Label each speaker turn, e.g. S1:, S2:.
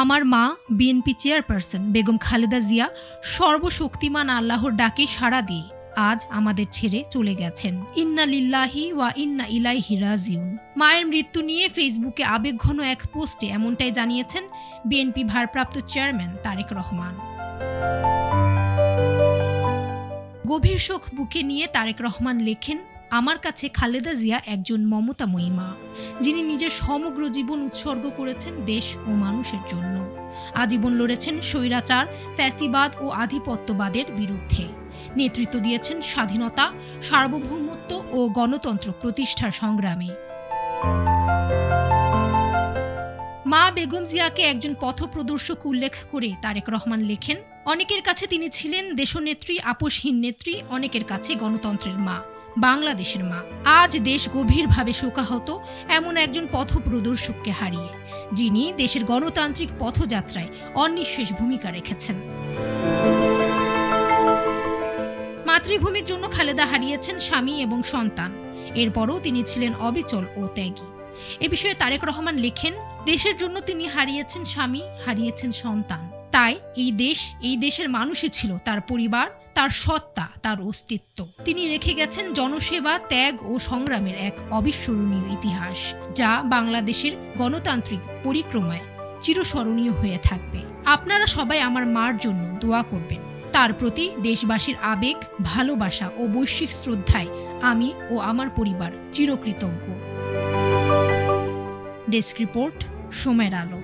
S1: আমার মা BNP chairperson Begum Khaleda Zia সর্বশক্তিমান আল্লাহর ডাকে সাড়া দিয়ে আজ আমাদের ছেড়ে চলে গেছেন। ইন্না লিল্লাহি ওয়া ইন্না ইলাইহি রাজিউন। মায়ের মৃত্যু নিয়ে ফেসবুকে আবেগঘন এক পোস্টে এমনটাই জানিয়েছেন বিএনপি ভারপ্রাপ্ত চেয়ারম্যান তারেক রহমান। গভীর শোক বুকে নিয়ে তারেক রহমান লেখেন, আমার কাছে খালেদা জিয়া একজন মমতাময়ী মা, যিনি নিজের সমগ্র জীবন উৎসর্গ করেছেন দেশ ও মানুষের জন্য। আজীবন লড়েছেন স্বৈরাচার, ফ্যাসিবাদ ও আধিপত্যবাদের বিরুদ্ধে। নেতৃত্ব দিয়েছেন স্বাধীনতা, সার্বভৌমত্ব ও গণতন্ত্র প্রতিষ্ঠার সংগ্রামে। মা বেগম জিয়াকে একজন পথপ্রদর্শক উল্লেখ করে তারেক রহমান লেখেন, অনেকের কাছে তিনি ছিলেন দেশনেত্রী, আপোষহীন নেত্রী, অনেকের কাছে গণতন্ত্রের মা, বাংলাদেশের মা। আজ দেশ গভীরভাবে শোকাহত এমন একজন পথপ্রদর্শককে হারিয়ে, যিনি দেশের গণতান্ত্রিক পথযাত্রায় অনিঃশেষ ভূমিকা রেখেছেন। মাতৃভূমির জন্য খালেদা হারিয়েছেন স্বামী এবং সন্তান। এরপরও তিনি ছিলেন অবিচল ও ত্যাগী। এ বিষয়ে তারেক রহমান লেখেন, দেশের জন্য তিনি হারিয়েছেন স্বামী, হারিয়েছেন সন্তান। তাই এই দেশের মানুষই ছিল তার পরিবার, তার সত্তা, তার অস্তিত্ব। তিনি রেখে গেছেন জনসেবা, ত্যাগ ও সংগ্রামের এক অবিস্মরণীয় ইতিহাস, যা বাংলাদেশের গণতান্ত্রিক পরিক্রমায় চিরস্মরণীয় হয়ে থাকবে। আপনারা সবাই আমার মার জন্য দোয়া করবেন। তার প্রতি দেশবাসীর আবেগ, ভালোবাসা ও বৈশ্বিক শ্রদ্ধায় আমি ও আমার পরিবার চিরকৃতজ্ঞ। ডেস্ক রিপোর্ট, সময়ের আলো।